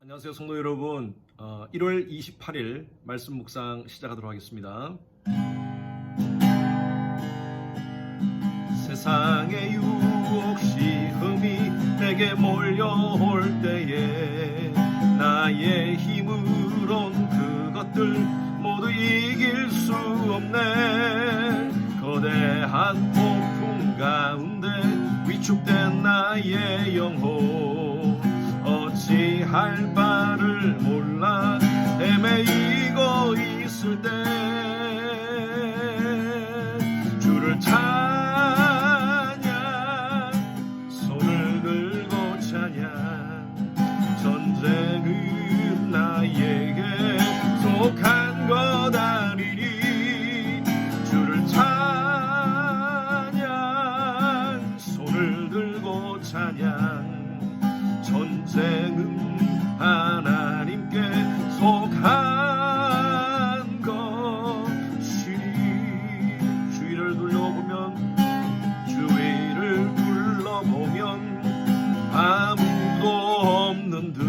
안녕하세요, 성도 여러분. 1월 28일 말씀 묵상 시작하도록 하겠습니다. 세상의 유혹 시험이 내게 몰려올 때에 나의 힘으론 그것들 모두 이길 수 없네. 거대한 폭풍 가운데 위축된 나의 영혼 어찌할 바를 몰라 헤매이고 있을 때 주를 찬양, 손을 들고 찬양. 전쟁은 나에게 속한 것 아니니 주를 찬양, 손을 들고 찬양. 전쟁은 하나님께 속한 것이니. 주위를 둘러보면 아무도 없는 듯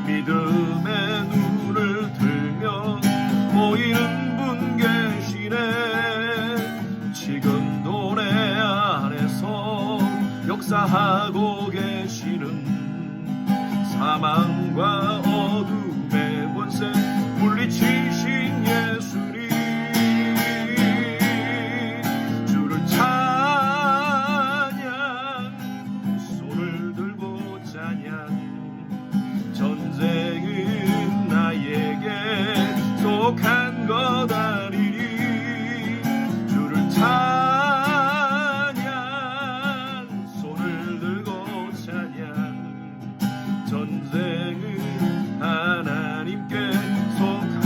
믿음의 눈을 들면 보이는 분 계시네. 지금도 내 안에서 역사하고 계시는 사망과 어둠의 권세 물리치신 예수님. 주를 찬양, 손을 들고 찬양. 전쟁은 나에게 속한 것 아니니 주를 찬양, 손을 들고 찬양. 전쟁은 하나님께 속한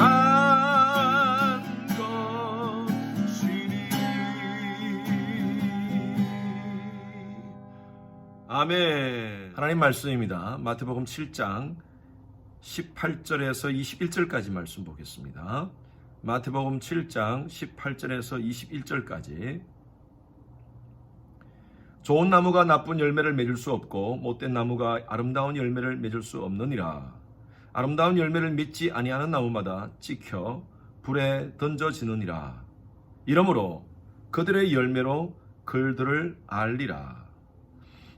것이니. 아멘. 하나님 말씀입니다. 마태복음 7장 18절에서 21절까지 말씀 보겠습니다. 마태복음 7장 18절에서 21절까지. 좋은 나무가 나쁜 열매를 맺을 수 없고 못된 나무가 아름다운 열매를 맺을 수 없느니라. 아름다운 열매를 맺지 아니하는 나무마다 찍혀 불에 던져지느니라. 이러므로 그들의 열매로 그들을 알리라.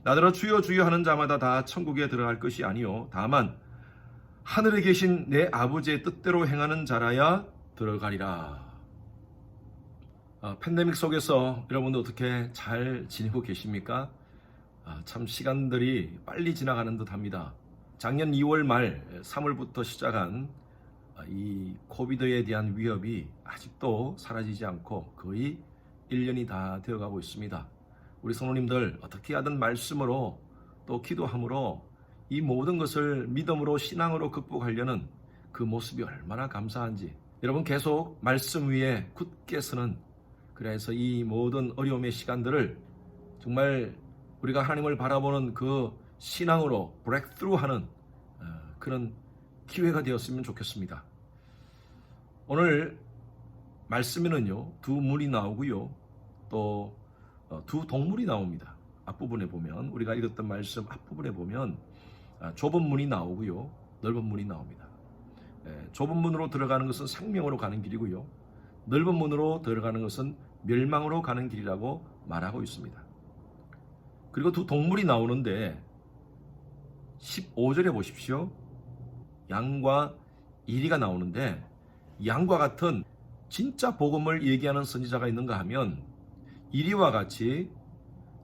나더러 주여 주여 하는 자마다 다 천국에 들어갈 것이 아니요 다만 하늘에 계신 내 아버지의 뜻대로 행하는 자라야 들어가리라. 팬데믹 속에서 여러분들 어떻게 잘 지내고 계십니까? 참 시간들이 빨리 지나가는 듯 합니다. 작년 2월 말 3월부터 시작한 이 코비드에 대한 위협이 아직도 사라지지 않고 거의 1년이 다 되어가고 있습니다. 우리 성도님들 어떻게 하든 말씀으로 또 기도함으로 이 모든 것을 믿음으로 신앙으로 극복하려는 그 모습이 얼마나 감사한지 여러분 계속 말씀 위에 굳게 서는, 그래서 이 모든 어려움의 시간들을 정말 우리가 하나님을 바라보는 그 신앙으로 브레이크스루하는 그런 기회가 되었으면 좋겠습니다. 오늘 말씀에는요 두 문이 나오고요 또 두 동물이 나옵니다. 앞부분에 보면 우리가 읽었던 말씀 앞부분에 보면 좁은 문이 나오고요 넓은 문이 나옵니다. 좁은 문으로 들어가는 것은 생명으로 가는 길이고요 넓은 문으로 들어가는 것은 멸망으로 가는 길이라고 말하고 있습니다. 그리고 두 동물이 나오는데 15절에 보십시오. 양과 이리가 나오는데 양과 같은 진짜 복음을 얘기하는 선지자가 있는가 하면 이리와 같이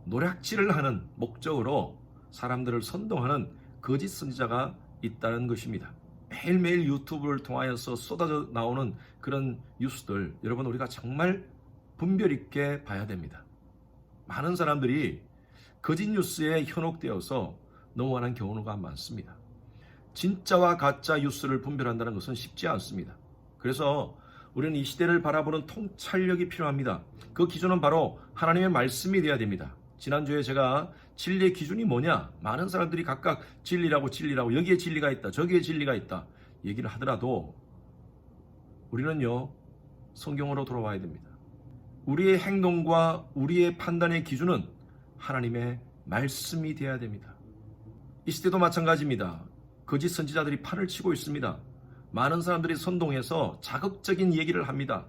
노략질을 하는 목적으로 사람들을 선동하는 거짓 선지자가 있다는 것입니다. 매일매일 유튜브를 통하여서 쏟아져 나오는 그런 뉴스들 여러분 우리가 정말 분별 있게 봐야 됩니다. 많은 사람들이 거짓 뉴스에 현혹되어서 넘어가는 경우가 많습니다. 진짜와 가짜 뉴스를 분별한다는 것은 쉽지 않습니다. 그래서 우리는 이 시대를 바라보는 통찰력이 필요합니다. 그 기준은 바로 하나님의 말씀이 되어야 됩니다. 지난주에 제가 진리의 기준이 뭐냐? 많은 사람들이 각각 진리라고 여기에 진리가 있다, 저기에 진리가 있다 얘기를 하더라도 우리는요 성경으로 돌아와야 됩니다. 우리의 행동과 우리의 판단의 기준은 하나님의 말씀이 되어야 됩니다. 이 시대도 마찬가지입니다. 거짓 선지자들이 판을 치고 있습니다. 많은 사람들이 선동해서 자극적인 얘기를 합니다.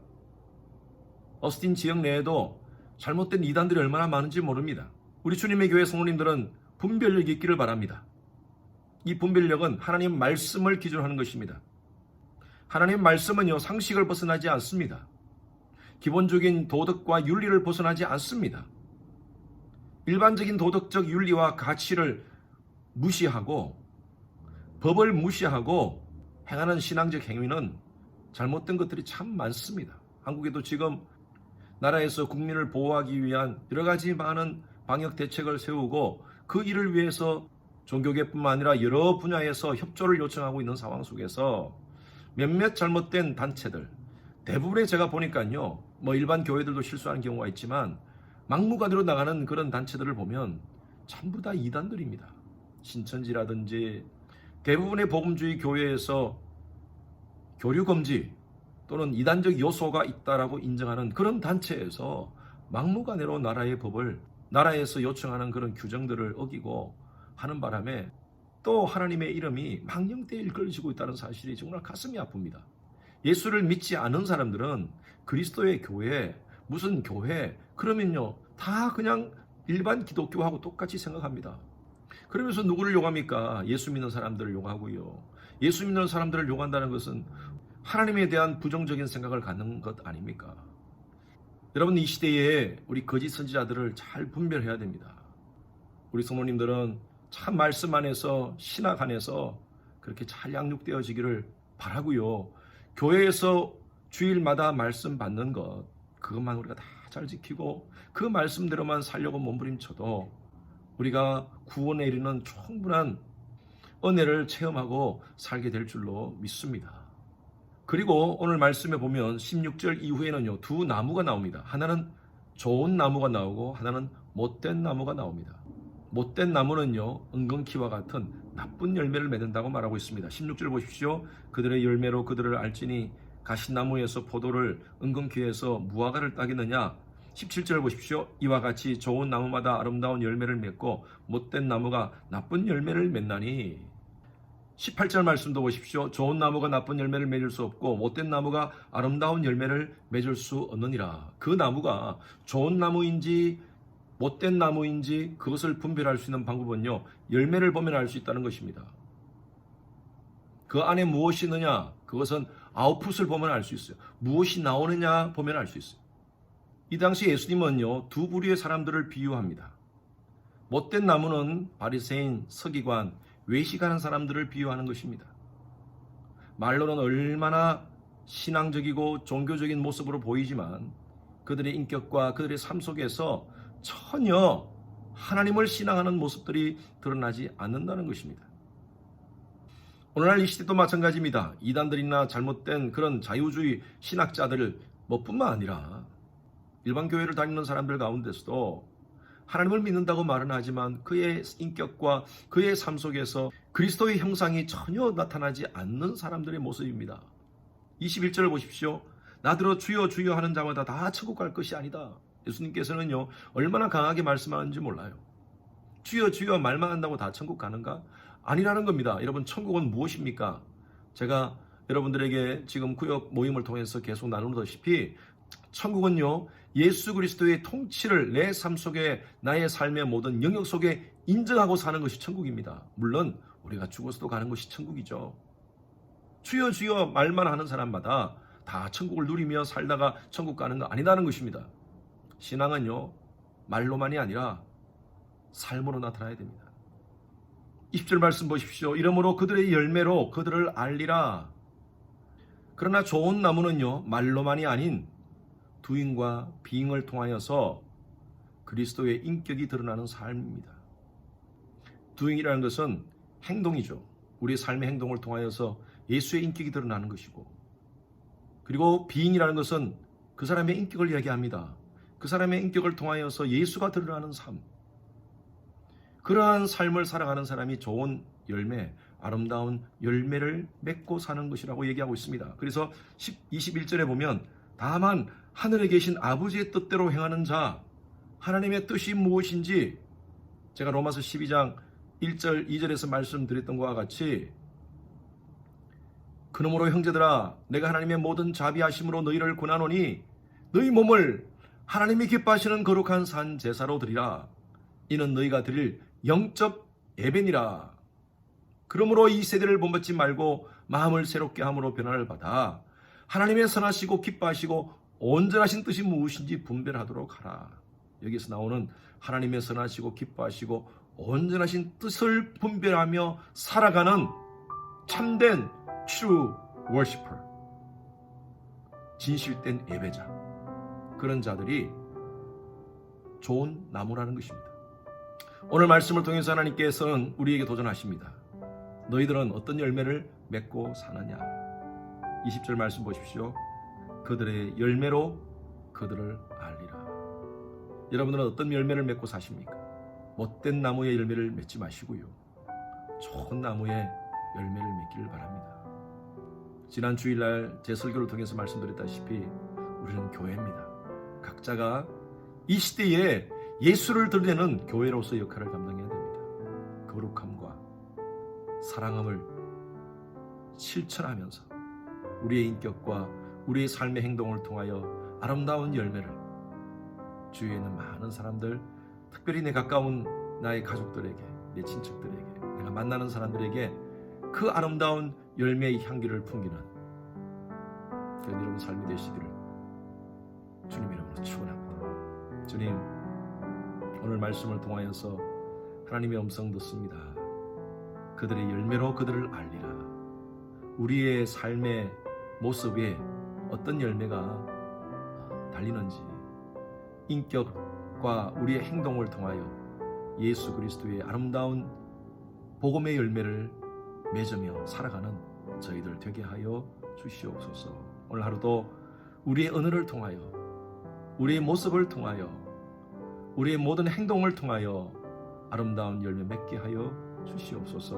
어스틴 지역 내에도 잘못된 이단들이 얼마나 많은지 모릅니다. 우리 주님의 교회 성도님들은 분별력이 있기를 바랍니다. 이 분별력은 하나님 말씀을 기준으로 하는 것입니다. 하나님 말씀은요, 상식을 벗어나지 않습니다. 기본적인 도덕과 윤리를 벗어나지 않습니다. 일반적인 도덕적 윤리와 가치를 무시하고 법을 무시하고 행하는 신앙적 행위는 잘못된 것들이 참 많습니다. 한국에도 지금 나라에서 국민을 보호하기 위한 여러 가지 많은 방역 대책을 세우고 그 일을 위해서 종교계뿐만 아니라 여러 분야에서 협조를 요청하고 있는 상황 속에서 몇몇 잘못된 단체들, 대부분의 제가 보니까요, 일반 교회들도 실수하는 경우가 있지만 막무가내로 나가는 그런 단체들을 보면 전부 다 이단들입니다. 신천지라든지 대부분의 복음주의 교회에서 교류 금지 또는 이단적 요소가 있다라고 인정하는 그런 단체에서 막무가내로 나라의 법을, 나라에서 요청하는 그런 규정들을 어기고 하는 바람에 또 하나님의 이름이 망령되이 일컬어지고 있다는 사실이 정말 가슴이 아픕니다. 예수를 믿지 않은 사람들은 그리스도의 교회, 무슨 교회, 그러면요 다 그냥 일반 기독교하고 똑같이 생각합니다. 그러면서 누구를 욕합니까? 예수 믿는 사람들을 욕하고요. 예수 믿는 사람들을 욕한다는 것은 하나님에 대한 부정적인 생각을 갖는 것 아닙니까? 여러분, 이 시대에 우리 거짓 선지자들을 잘 분별해야 됩니다. 우리 성도님들은 참 말씀 안에서, 신학 안에서 그렇게 잘 양육되어지기를 바라고요. 교회에서 주일마다 말씀 받는 것, 그것만 우리가 다 잘 지키고 그 말씀대로만 살려고 몸부림쳐도 우리가 구원에 이르는 충분한 은혜를 체험하고 살게 될 줄로 믿습니다. 그리고 오늘 말씀에 보면 16절 이후에는요, 두 나무가 나옵니다. 하나는 좋은 나무가 나오고 하나는 못된 나무가 나옵니다. 못된 나무는요, 은근키와 같은 나쁜 열매를 맺는다고 말하고 있습니다. 16절 보십시오. 그들의 열매로 그들을 알지니 가시나무에서 포도를, 은근키에서 무화과를 따겠느냐. 17절 보십시오. 이와 같이 좋은 나무마다 아름다운 열매를 맺고 못된 나무가 나쁜 열매를 맺나니. 18절 말씀도 보십시오. 좋은 나무가 나쁜 열매를 맺을 수 없고 못된 나무가 아름다운 열매를 맺을 수 없느니라. 그 나무가 좋은 나무인지 못된 나무인지 그것을 분별할 수 있는 방법은요, 열매를 보면 알 수 있다는 것입니다. 그 안에 무엇이 있느냐, 그것은 아웃풋을 보면 알 수 있어요. 무엇이 나오느냐 보면 알 수 있어요. 이 당시 예수님은요, 두 부류의 사람들을 비유합니다. 못된 나무는 바리새인, 서기관, 외식하는 사람들을 비유하는 것입니다. 말로는 얼마나 신앙적이고 종교적인 모습으로 보이지만 그들의 인격과 그들의 삶 속에서 전혀 하나님을 신앙하는 모습들이 드러나지 않는다는 것입니다. 오늘날 이 시대도 마찬가지입니다. 이단들이나 잘못된 그런 자유주의 신학자들 뿐만 아니라 일반 교회를 다니는 사람들 가운데서도 하나님을 믿는다고 말은 하지만 그의 인격과 그의 삶 속에서 그리스도의 형상이 전혀 나타나지 않는 사람들의 모습입니다. 21절을 보십시오. 나더러 주여 주여 하는 자마다 다 천국 갈 것이 아니다. 예수님께서는요, 얼마나 강하게 말씀하는지 몰라요. 주여 주여 말만 한다고 다 천국 가는가? 아니라는 겁니다. 여러분, 천국은 무엇입니까? 제가 여러분들에게 지금 구역 모임을 통해서 계속 나누다시피 천국은요, 예수 그리스도의 통치를 내 삶 속에, 나의 삶의 모든 영역 속에 인정하고 사는 것이 천국입니다. 물론 우리가 죽어서도 가는 것이 천국이죠. 주여 주여 말만 하는 사람마다 다 천국을 누리며 살다가 천국 가는 거 아니라는 것입니다. 신앙은요, 말로만이 아니라 삶으로 나타나야 됩니다. 20절 말씀 보십시오. 이러므로 그들의 열매로 그들을 알리라. 그러나 좋은 나무는요, 말로만이 아닌 두잉과 비잉을 통하여서 그리스도의 인격이 드러나는 삶입니다. 두잉이라는 것은 행동이죠. 우리의 삶의 행동을 통하여서 예수의 인격이 드러나는 것이고, 그리고 비잉이라는 것은 그 사람의 인격을 이야기합니다. 그 사람의 인격을 통하여서 예수가 드러나는 삶, 그러한 삶을 살아가는 사람이 좋은 열매, 아름다운 열매를 맺고 사는 것이라고 얘기하고 있습니다. 그래서 21절에 보면 다만 하늘에 계신 아버지의 뜻대로 행하는 자, 하나님의 뜻이 무엇인지 제가 로마서 12장 1절 2절에서 말씀드렸던 것과 같이 그러므로 형제들아, 내가 하나님의 모든 자비하심으로 너희를 권하노니 너희 몸을 하나님이 기뻐하시는 거룩한 산 제사로 드리라. 이는 너희가 드릴 영적 예배니라. 그러므로 이 세대를 본받지 말고 마음을 새롭게 함으로 변화를 받아 하나님의 선하시고 기뻐하시고 온전하신 뜻이 무엇인지 분별하도록 하라. 여기서 나오는 하나님의 선하시고 기뻐하시고 온전하신 뜻을 분별하며 살아가는 참된 true worshiper, 진실된 예배자, 그런 자들이 좋은 나무라는 것입니다. 오늘 말씀을 통해서 하나님께서는 우리에게 도전하십니다. 너희들은 어떤 열매를 맺고 사느냐? 20절 말씀 보십시오. 그들의 열매로 그들을 알리라. 여러분들은 어떤 열매를 맺고 사십니까? 못된 나무의 열매를 맺지 마시고요, 좋은 나무의 열매를 맺기를 바랍니다. 지난 주일날 제 설교를 통해서 말씀드렸다시피 우리는 교회입니다. 각자가 이 시대에 예수를 드러내는 교회로서 역할을 감당해야 됩니다. 거룩함과 사랑함을 실천하면서 우리의 인격과 우리의 삶의 행동을 통하여 아름다운 열매를 주위에 있는 많은 사람들, 특별히 내 가까운 나의 가족들에게, 내 친척들에게, 내가 만나는 사람들에게 그 아름다운 열매의 향기를 풍기는 그런 여러분 삶이 되시기를 주님 이름으로 축원합니다. 주님, 오늘 말씀을 통하여서 하나님의 음성 듣습니다. 그들의 열매로 그들을 알리라. 우리의 삶의 모습에 어떤 열매가 달리는지, 인격과 우리의 행동을 통하여 예수 그리스도의 아름다운 복음의 열매를 맺으며 살아가는 저희들 되게 하여 주시옵소서. 오늘 하루도 우리의 언어를 통하여, 우리의 모습을 통하여, 우리의 모든 행동을 통하여 아름다운 열매 맺게 하여 주시옵소서.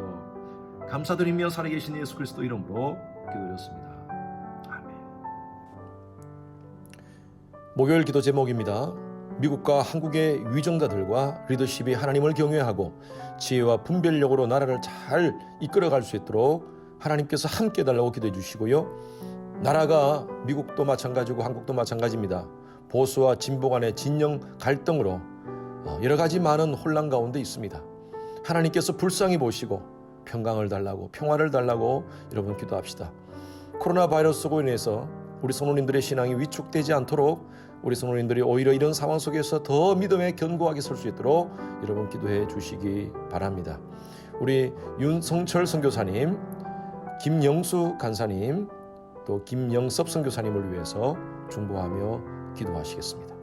감사드리며 살아계신 예수 그리스도 이름으로 기도드렸습니다. 아멘. 목요일 기도 제목입니다. 미국과 한국의 위정자들과 리더십이 하나님을 경외하고 지혜와 분별력으로 나라를 잘 이끌어갈 수 있도록 하나님께서 함께 해달라고 기도해 주시고요. 나라가 미국도 마찬가지고 한국도 마찬가지입니다. 보수와 진보 간의 진영 갈등으로 여러 가지 많은 혼란 가운데 있습니다. 하나님께서 불쌍히 보시고 평강을 달라고, 평화를 달라고 여러분 기도합시다. 코로나 바이러스로 인해서 우리 성도님들의 신앙이 위축되지 않도록, 우리 성도님들이 오히려 이런 상황 속에서 더 믿음에 견고하게 설 수 있도록 여러분 기도해 주시기 바랍니다. 우리 윤성철 선교사님, 김영수 간사님, 또 김영섭 선교사님을 위해서 중보하며 기도하시겠습니다.